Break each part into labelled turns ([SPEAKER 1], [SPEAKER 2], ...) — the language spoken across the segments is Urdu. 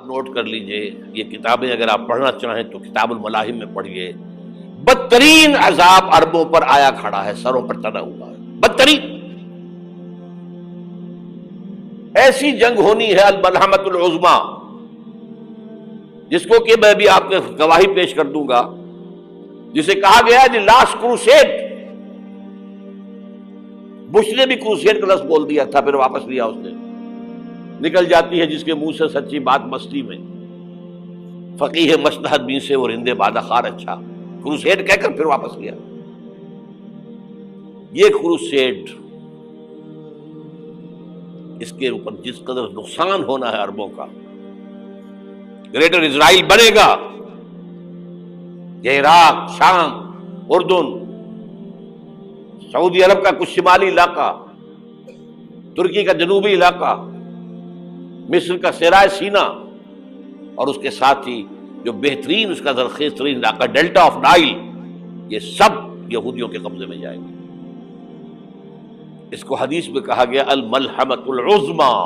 [SPEAKER 1] نوٹ کر لیجئے، یہ کتابیں اگر آپ پڑھنا چاہیں تو کتاب الملاحم میں پڑھیے، بدترین عذاب عربوں پر آیا کھڑا ہے، سروں پر تنا ہوا ہے، بدترین ایسی جنگ ہونی ہے الملحمۃ العظمیٰ، جس کو کہ میں بھی آپ کے گواہی پیش کر دوں گا، جسے کہا گیا ہے دی لاسٹ کروسیڈ۔ بش نے بھی کروسیڈ کا لفظ بول دیا تھا، پھر واپس لیا اس نے۔ نکل جاتی ہے جس کے منہ سے سچی بات مستی میں، فقیہ مصلحت بین سے اور ہندے بادہ خار اچھا، کروسیڈ کہہ کر پھر واپس لیا۔ یہ کروسیڈ، اس کے اوپر جس قدر نقصان ہونا ہے عربوں کا، گریٹر اسرائیل بنے گا، یہ عراق، شام، اردن، سعودی عرب کا کچھ شمالی علاقہ، ترکی کا جنوبی علاقہ، مصر کا صحرائے سینا، اور اس کے ساتھ ہی جو بہترین اس کا زرخیز ترین علاقہ ڈیلٹا آف نائل، یہ سب یہودیوں کے قبضے میں جائیں گے۔ اس کو حدیث میں کہا گیا الملحمۃ العظمیٰ۔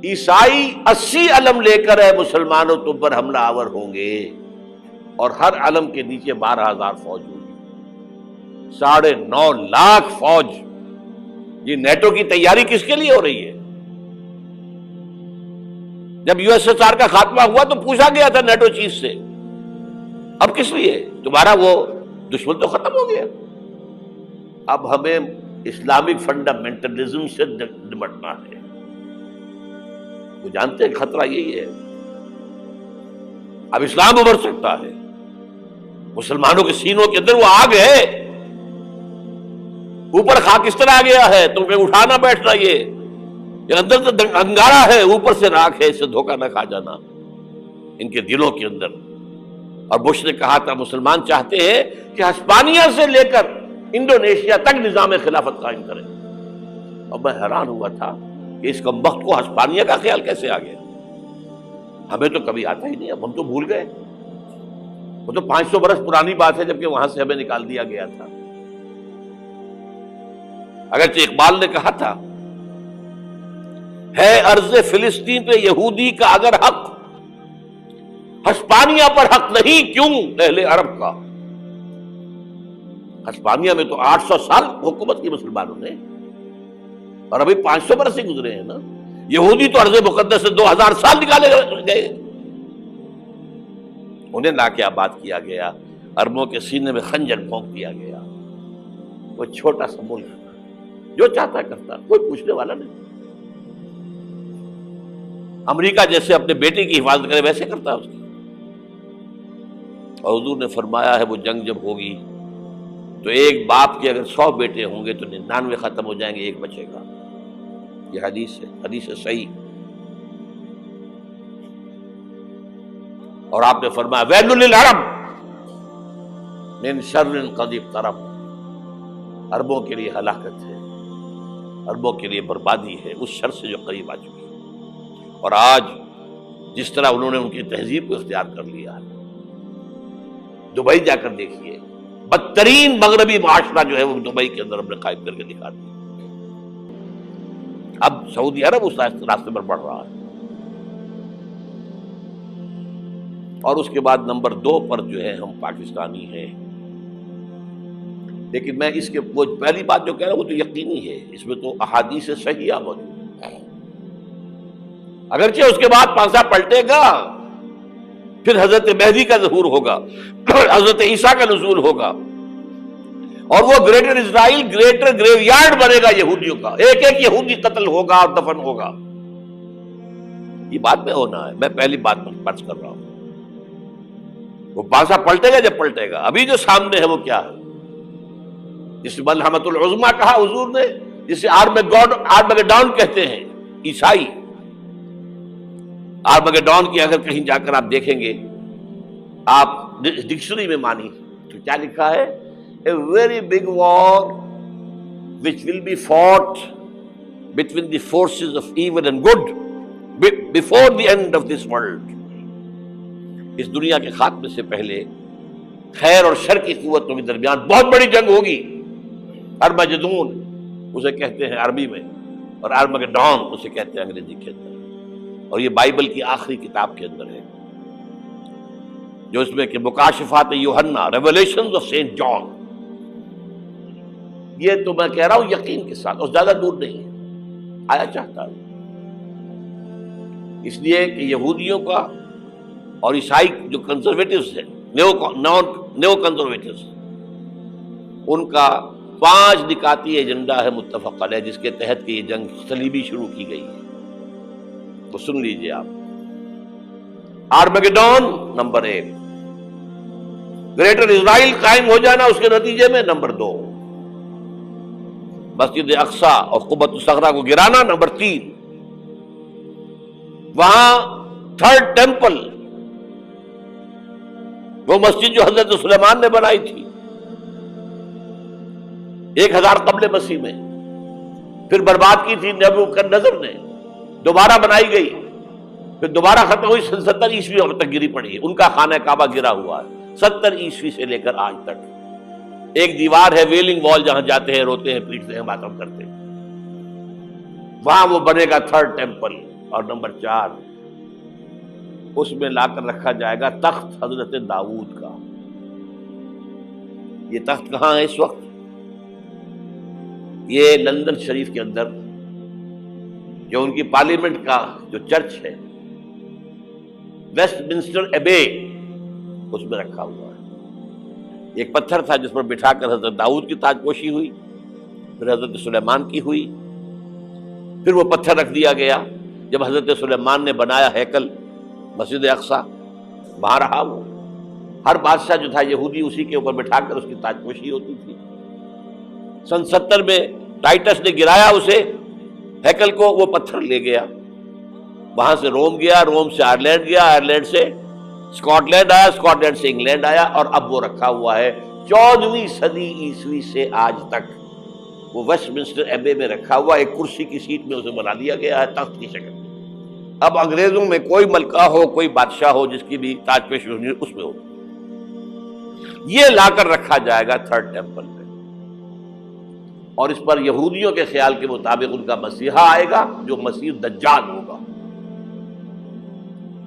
[SPEAKER 1] عیسائی 80 علم لے کر اے مسلمانوں تم پر حملہ آور ہوں گے، اور ہر علم کے نیچے 12,000 فوج ہوگی، 9.5 لاکھ فوج۔ یہ نیٹو کی تیاری کس کے لیے ہو رہی ہے؟ جب یو ایس ایس آر کا خاتمہ ہوا تو پوچھا گیا تھا نیٹو چیف سے، اب کس لیے؟ تمہارا وہ دشمن تو ختم ہو گیا، اب ہمیں اسلامک فنڈامنٹلزم سے نمٹنا ہے۔ وہ جانتے ہیں خطرہ یہی ہے، اب اسلام ابھر سکتا ہے، مسلمانوں کے سینوں کے اندر وہ آگ ہے، اوپر خاکستر آ گیا ہے، تم کہیں اٹھانا بیٹھنا، یہ اندر تو انگارہ ہے، اوپر سے راکھ ہے، اس سے دھوکہ نہ کھا جانا ان کے دلوں کے اندر۔ اور بش نے کہا تھا مسلمان چاہتے ہیں کہ ہسپانیہ سے لے کر انڈونیشیا تک نظام خلافت قائم کریں، اور میں حیران ہوا تھا کہ اس کم وقت کو ہسپانیہ کا خیال کیسے آ گیا؟ ہمیں تو کبھی آتا ہی نہیں، اب ہم تو بھول گئے، وہ تو 500 برس پرانی بات ہے جبکہ وہاں سے ہمیں نکال دیا گیا تھا۔ اگرچہ اقبال نے کہا تھا ہے ارض فلسطین پہ یہودی کا اگر حق، ہسپانیہ پر حق نہیں کیوں اہل عرب کا؟ ہسپانیہ میں تو 800 سال حکومت کی مسلمانوں نے، اور ابھی 500 برس ہی گزرے ہیں نا۔ یہودی تو ارض مقدس سے 2000 سال نکالے گئے، انہیں لا کے آباد کیا گیا، عربوں کے سینے میں خنجر پھونک دیا گیا۔ وہ چھوٹا سا ملک جو چاہتا کرتا، کوئی پوچھنے والا نہیں۔ امریکہ جیسے اپنے بیٹے کی حفاظت کرے ویسے کرتا ہے اس کی۔ اور حضور نے فرمایا ہے وہ جنگ جب ہوگی تو ایک باپ کے اگر 100 بیٹے ہوں گے تو 99 ختم ہو جائیں گے، ایک بچے گا۔ یہ حدیث ہے، حدیث صحیح۔ اور آپ نے فرمایا ویل للعرب من شر قد اقترب، عربوں کے لیے ہلاکت ہے، عربوں کے لیے بربادی ہے اس شر سے جو قریب آ چکی ہے۔ اور آج جس طرح انہوں نے ان کی تہذیب کو اختیار کر لیا ہے، دبئی جا کر دیکھیے، بدترین مغربی معاشرہ جو ہے وہ دبئی کے اندر ہم نے قائم کر کے دکھا دیا۔ اب سعودی عرب اس راستے پر بڑھ رہا ہے۔ اور اس کے بعد نمبر 2 پر جو ہے ہم پاکستانی ہیں، لیکن میں اس کے وہ پہلی بات جو کہہ رہا ہوں وہ تو یقینی ہے، اس میں تو احادیث صحیحہ موجود ہے۔ اگرچہ اس کے بعد پانسا پلٹے گا، پھر حضرت مہدی کا ظہور ہوگا، حضرت عیسیٰ کا نزول ہوگا، اور وہ گریٹر اسرائیل گریٹر گریو یارڈ بنے گا یہودیوں کا، ایک ایک یہودی قتل ہوگا اور دفن ہوگا۔ یہ بات میں ہونا ہے، میں پہلی بات پر فرض کر رہا ہوں۔ وہ پانسا پلٹے گا جب پلٹے گا، ابھی جو سامنے ہے وہ کیا ہے؟ جس ملحمۃ العظمیٰ کہا حضور نے، جسے آرمگیڈون کہتے ہیں عیسائی۔ آرمگیڈون کی اگر کہیں جا کر آپ دیکھیں گے، آپ ڈکشنری میں مانی تو کیا لکھا ہے؟ A very big war which will be fought between the forces of evil and good before the end of this world. اس دنیا کے خاتمے سے پہلے خیر اور شر کی قوتوں کے درمیان بہت بڑی جنگ ہوگی۔ ارمجدون اسے کہتے ہیں عربی میں، اور آرمگیڈون اسے کہتے ہیں انگریزی کے اندر۔ اور یہ بائبل کی آخری کتاب کے اندر ہے، جو اس میں کہ مکاشفات یوحنا، ریولیشنز آف سینٹ جان. یہ تو میں کہہ رہا ہوں یقین کے ساتھ، اور زیادہ دور نہیں ہے، آیا چاہتا ہے. اس لیے کہ یہودیوں کا اور عیسائی جو کنزرویٹوز ہیں، نیو کنزرویٹوز، ان کا 5 نکاتی ایجنڈا ہے متفق علیہ، جس کے تحت کہ یہ جنگ صلیبی شروع کی گئی ہے. تو سن لیجئے آپ. آرمیگیڈون نمبر 1، گریٹر اسرائیل قائم ہو جانا اس کے نتیجے میں نمبر 2، مسجد اقصی اور قبۃ الصخرہ کو گرانا نمبر 3، وہاں 3rd ٹیمپل، وہ مسجد جو حضرت سلیمان نے بنائی تھی 1000 قبل مسیح میں، پھر برباد کی تھی نبوکدنضر نے، دوبارہ بنائی گئی، پھر دوبارہ ختم ہوئی 70 عیسوی تک گری پڑی ہے. ان کا خانہ کعبہ گرا ہوا ہے 70 عیسوی سے لے کر آج تک. ایک دیوار ہے ویلنگ وال، جہاں جاتے ہیں، روتے ہیں، پیٹتے ہیں، ماتم کرتے ہیں، وہاں وہ بنے گا 3rd ٹیمپل. اور نمبر 4، اس میں لا کر رکھا جائے گا تخت حضرت داؤد کا. یہ تخت کہاں ہے اس وقت؟ یہ لندن شریف کے اندر، جو ان کی پارلیمنٹ کا جو چرچ ہے، ویسٹ منسٹر ایبے، اس میں رکھا ہوا ہے. ایک پتھر تھا جس پر بٹھا کر حضرت داؤد کی تاج پوشی ہوئی، پھر حضرت سلیمان کی ہوئی، پھر وہ پتھر رکھ دیا گیا جب حضرت سلیمان نے بنایا ہیکل مسجد اقصی، وہاں رہا وہ. ہر بادشاہ جو تھا یہودی اسی کے اوپر بٹھا کر اس کی تاج پوشی ہوتی تھی. سن 70 میں ٹائٹس نے گرایا اسے، ہیکل کو، وہ پتھر لے گیا، وہاں سے روم گیا، روم سے آئرلینڈ گیا، آئرلینڈ سے اسکاٹ لینڈ آیا، اسکاٹ لینڈ سے انگلینڈ آیا، اور اب وہ رکھا ہوا ہے 14ویں صدی عیسوی سے آج تک. وہ ویسٹ منسٹر ایبے میں رکھا ہوا، ایک کرسی کی سیٹ میں اسے بنا دیا گیا ہے تخت کی شکل میں. اب انگریزوں میں کوئی ملکہ ہو، کوئی بادشاہ ہو جس کی بھی تاج پوشی ہونی اس میں ہو، یہ لا کر رکھا جائے گا 3rd ٹیمپل میں. اور اس پر یہودیوں کے خیال کے مطابق ان کا مسیحا آئے گا جو مسیح دجال ہوگا.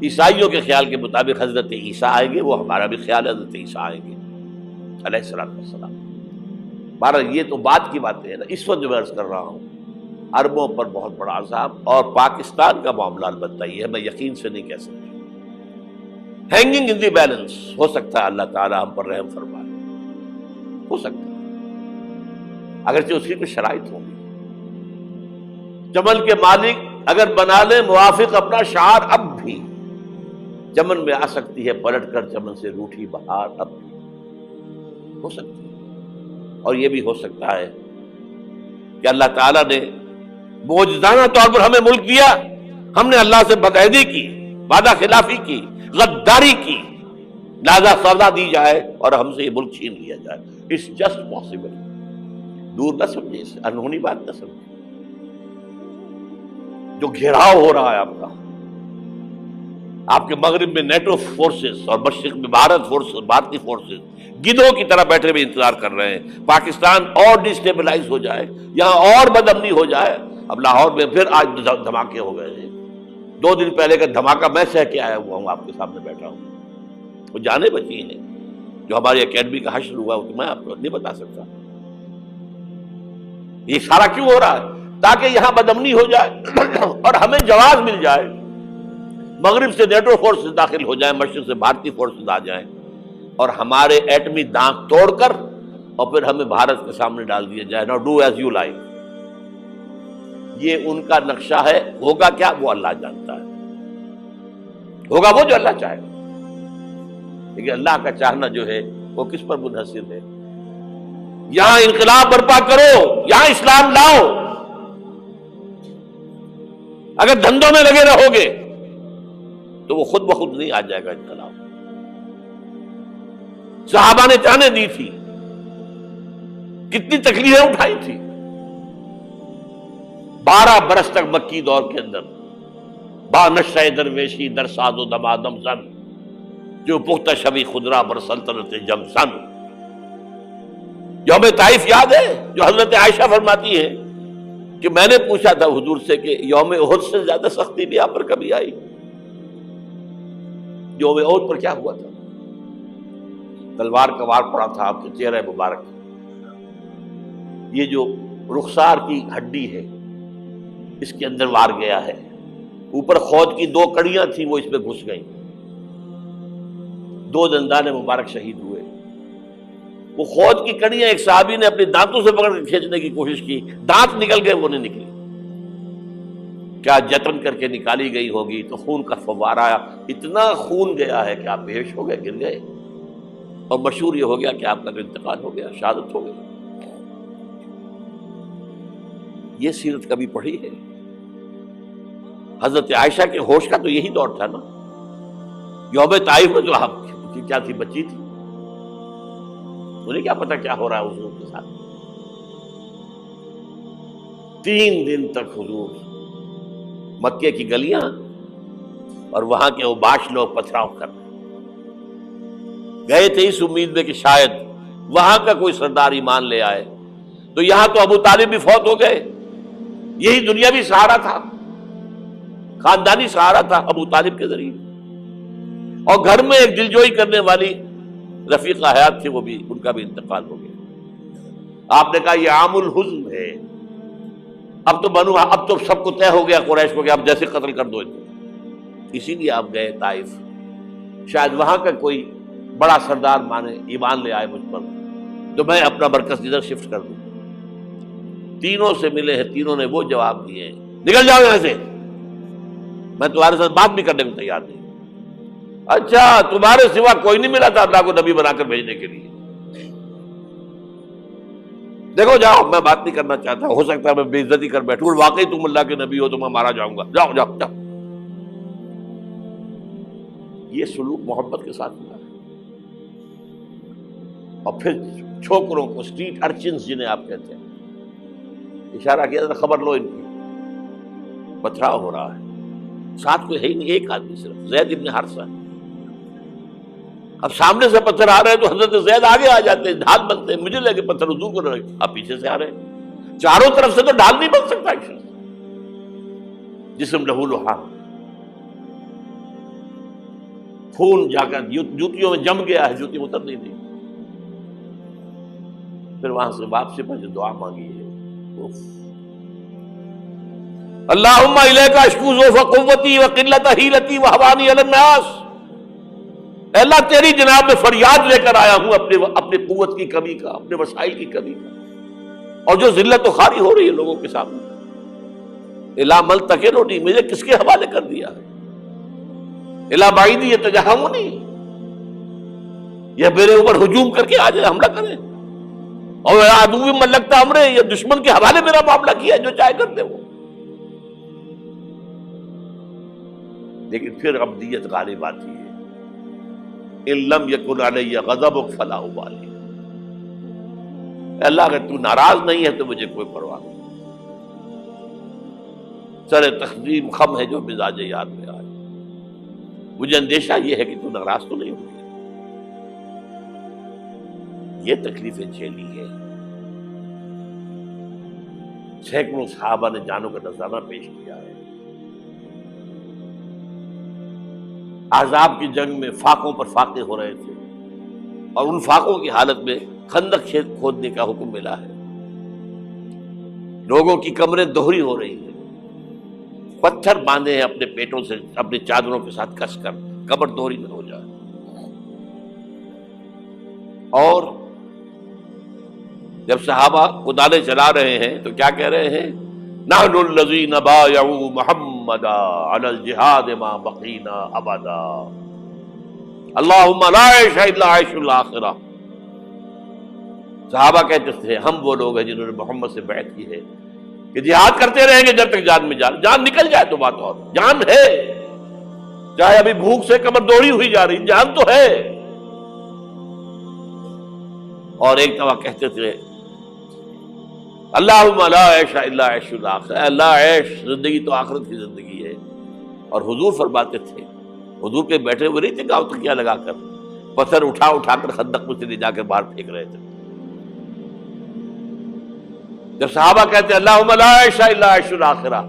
[SPEAKER 1] عیسائیوں کے خیال کے مطابق حضرت عیسیٰ آئیں گے، وہ ہمارا بھی خیال ہے حضرت عیسیٰ آئیں گے علیہ السلام. بہرحال یہ تو بعد کی باتیں ہیں نا. اس وقت جو میں عرض کر رہا ہوں، عربوں پر بہت بڑا عذاب، اور پاکستان کا معاملہ البتہ یہ ہے، میں یقین سے نہیں کہہ سکتا. ہینگنگ ان دی بیلنس، ہو سکتا ہے اللہ تعالیٰ ہم پر رحم فرمائے، ہو سکتا ہے، اگرچہ اس کی کچھ شرائط ہوں گی. چمن کے مالک اگر بنا لیں موافق اپنا شعار، اب بھی چمن میں آ سکتی ہے پلٹ کر چمن سے روٹھی بہار، اب بھی ہو سکتی ہے. اور یہ بھی ہو سکتا ہے کہ اللہ تعالیٰ نے معجزانہ طور پر ہمیں ملک دیا، ہم نے اللہ سے بدعہدی کی، وعدہ خلافی کی، غداری کی، لہذا سزا دی جائے اور ہم سے یہ ملک چھین لیا جائے. It's just possible. دور نہ سمجھے، اسے انہونی بات نہ سمجھے. جو گھیراؤ ہو رہا ہے آپ کے مغرب میں نیٹو فورسز اور مشرق میں بھارتی فورسز گدھوں کی طرح بیٹھے ہوئے انتظار کر رہے ہیں پاکستان اور ڈسٹیبلائز ہو جائے، یہاں اور بدامنی ہو جائے. اب لاہور میں پھر آج دھماکے ہو گئے ہیں. 2 دن پہلے کا دھماکہ میں سہ کے آیا ہوا ہوں، آپ کے سامنے بیٹھا ہوں. وہ جانیں بچی ہیں جو ہماری اکیڈمی کا حشر ہوا، تو میں آپ کو نہیں بتا سکتا. یہ سارا کیوں ہو رہا ہے؟ تاکہ یہاں بدامنی ہو جائے اور ہمیں جواز مل جائے. مغرب سے نیٹو فورسز داخل ہو جائیں، مشرق سے بھارتی فورسز آ جائیں، اور ہمارے ایٹمی دانت توڑ کر اور پھر ہمیں بھارت کے سامنے ڈال دیا جائے. نو ڈو ایز یو لائک. یہ ان کا نقشہ ہے. ہوگا کیا وہ اللہ جانتا ہے، ہوگا وہ جو اللہ چاہے. لیکن اللہ کا چاہنا جو ہے وہ کس پر منحصر ہے؟ یہاں انقلاب برپا کرو، یہاں اسلام لاؤ. اگر دھندوں میں لگے رہو گے تو وہ خود بخود نہیں آ جائے گا انقلاب. صحابہ نے جانیں دی تھی، کتنی تکلیفیں اٹھائی تھی. 12 برس تک مکی دور کے اندر با نشہ درویشی در ساز و دمادم زن، جو پختہ شبی خدرا بر سلطنت جم سن. یوم طائف یاد ہے جو حضرت عائشہ فرماتی ہے کہ میں نے پوچھا تھا حضور سے کہ یوم احد سے زیادہ سختی بھی آپ پر کبھی آئی؟ یوم احد پر کیا ہوا تھا؟ تلوار کا وار پڑا تھا آپ کے چہرہ مبارک، یہ جو رخسار کی ہڈی ہے اس کے اندر وار گیا ہے، اوپر خود کی 2 کڑیاں تھیں وہ اس میں گھس گئیں، 2 دندان مبارک شہید ہوئے۔ وہ خود کی کڑیاں ایک صحابی نے اپنے دانتوں سے پکڑ کے کھینچنے کی کوشش کی، دانت نکل گئے، وہ نہیں نکلی، کیا جتن کر کے نکالی گئی ہوگی تو خون کا فوارہ آیا، اتنا خون گیا ہے کہ آپ بے ہوش ہو گئے، گر گئے، اور مشہور یہ ہو گیا کہ آپ کا انتقال ہو گیا، شہادت ہو گئی۔ یہ سیرت کبھی پڑھی ہے؟ حضرت عائشہ کے ہوش کا تو یہی دور تھا نا، یوم طائف میں جو آپ کی کیا تھی، بچی تھی، انہیں کیا پتا کیا ہو رہا ہے حضور کے ساتھ۔ 3 دن تک حضور مکے کی گلیاں اور وہاں کے اوباش لوگ پتھراؤ کر گئے تھے اس امید میں کہ شاید وہاں کا کوئی سردار ایمان لے آئے، تو یہاں تو ابو طالب بھی فوت ہو گئے، یہی دنیاوی سہارا تھا، خاندانی سہارا تھا ابو طالب کے ذریعے، اور گھر میں ایک دلجوئی کرنے والی رفیقہ حیات تھی، وہ بھی، ان کا بھی انتقال ہو گیا۔ آپ نے کہا یہ عام الحزن ہے، اب تو سب کو طے ہو گیا قریش کو کہ آپ جیسے قتل کر دو، اسی لیے آپ گئے طائف، شاید وہاں کا کوئی بڑا سردار مانے ایمان لے آئے مجھ پر تو میں اپنا مرکز ادھر شفٹ کر دوں۔ تینوں سے ملے ہیں، تینوں نے وہ جواب دیے ہیں، نکل جاؤ یہاں سے، میں تمہارے ساتھ بات بھی کرنے کو تیار نہیں۔ اچھا، تمہارے سوا کوئی نہیں ملا تھا اللہ کو نبی بنا کر بھیجنے کے لیے؟ دیکھو جاؤ، میں بات نہیں کرنا چاہتا، ہو سکتا ہے میں بے عزتی کر بیٹھوں، واقعی تم اللہ کے نبی ہو تو میں مارا جاؤں گا، جاؤ جاؤ جاؤ۔ یہ سلوک محبت کے ساتھ ہوا ہے۔ اور پھر چھوکروں کو، اسٹریٹ ارچنز جنہیں آپ کہتے ہیں، اشارہ کیا تھا، خبر لو ان کی، پتھراؤ ہو رہا ہے، ساتھ کوئی ہے ہی نہیں، ایک آدمی صرف، زید ابن حارثہ۔ اب سامنے سے پتھر آ رہے ہیں تو حضرت زید آگے آ جاتے ہیں، ڈھال بنتے ہیں، مجھے لگے پتھر حضور کو لگے، آپ پیچھے سے آ رہے ہیں، چاروں طرف سے تو ڈھال نہیں بن سکتا ایک شخص، جسم لہو لہان، خون جا کر جوتیوں میں جم گیا ہے، جوتی اتر نہیں دی۔ پھر وہاں سے واپسی پر جو دعا مانگی ہے، اللہم الیک اشکو ضعف قوتی وقلت حیلتی وہوانی علی الناس، اے اللہ تیری جناب میں فریاد لے کر آیا ہوں اپنے قوت کی کمی کا، اپنے وسائل کی کمی کا، اور جو ذلت و خواری ہو رہی ہے لوگوں کے سامنے، الا ملتقننی، مجھے کس کے حوالے کر دیا ہے، الا بعیدی یتجہمنی، یہ میرے اوپر ہجوم کر کے آ جائے، حملہ کرے، اور عدو من لگتا امرے، یہ دشمن کے حوالے میرا معاملہ کیا ہے، جو چاہے کرتے وہ۔ لیکن پھر عبدیت غالب آتی ہے، ان لم یکن علی غضبک فلا ابالی، اللہ اگر تو ناراض نہیں ہے تو مجھے کوئی پرواہ نہیں، سر تقدیم خم ہے جو مزاج یار میں آئے، مجھے اندیشہ یہ ہے کہ تو ناراض تو نہیں ہوگی۔ یہ تکلیفیں جھیلی ہے، سینکڑوں صحابہ نے جانوں کا نذرانہ پیش کیا ہے، احزاب کی جنگ میں فاقوں پر فاقے ہو رہے تھے، اور ان فاقوں کی حالت میں خندق کھودنے کا حکم ملا ہے، لوگوں کی کمریں دوہری ہو رہی ہیں، پتھر باندھے ہیں اپنے پیٹوں سے، اپنی چادروں کے ساتھ کس کر کمر دوہری نہ ہو جائے، اور جب صحابہ کدالیں چلا رہے ہیں تو کیا کہہ رہے ہیں، نحن الذین بایعوا محمدا علی الجہاد ما بقینا ابدا، اللہم لا عیش الا عیش الاخرہ۔ صحابہ کہتے تھے ہم وہ لوگ ہیں جنہوں نے محمد سے بیعت کی ہے کہ جہاد کرتے رہیں گے جب تک جان میں جان نکل جائے تو بات، اور جان ہے، چاہے ابھی بھوک سے کمر دوڑی ہوئی جا رہی، جان تو ہے۔ اور ایک دفعہ کہتے تھے اللہم لا عیش الا عیش الاخرہ، اللہ عیش، زندگی تو آخرت کی زندگی ہے۔ اور حضور فرماتے تھے، حضور کے بیٹھے ہوئے نہیں تھے گاؤں تکیہ لگا کر، پتھر اٹھا کر خندق میں سے لے جا کر باہر پھینک رہے تھے، جب صحابہ کہتے ہیں اللہم لا عیش الا عیش الاخرہ،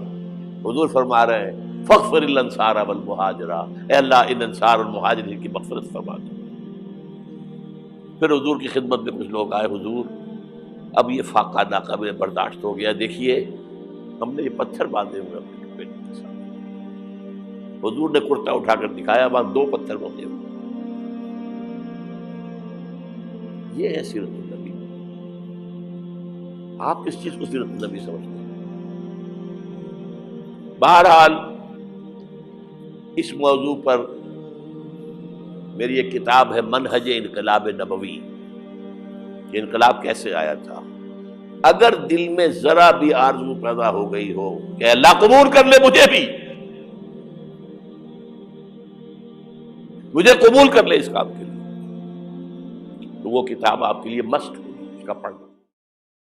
[SPEAKER 1] حضور فرما رہے ہیں فاغفر للانصار والمہاجرہ، اے اللہ ان انصار اور مہاجرین کی مغفرت فرما دو۔ پھر حضور کی خدمت میں کچھ لوگ آئے، حضور اب یہ فاقہ ناقابل برداشت ہو گیا، دیکھیے ہم نے یہ پتھر باندھے ہوئے اپنے پیٹ کے ساتھ۔ حضور نے کرتا اٹھا کر دکھایا، وہاں 2 پتھر باندھے ہوئے۔ یہ ہے سیرت النبی۔ آپ کس چیز کو سیرت النبی سمجھتے ہیں؟ بہرحال اس موضوع پر میری ایک کتاب ہے منہج انقلاب نبوی، کہ انقلاب کیسے آیا تھا۔ اگر دل میں ذرا بھی آرزو پیدا ہو گئی ہو کہ اللہ قبول کر لے مجھے قبول کر لے اس کام کے لیے، تو وہ کتاب آپ کے لیے مسٹ ہوگی، اس کا پڑھنا۔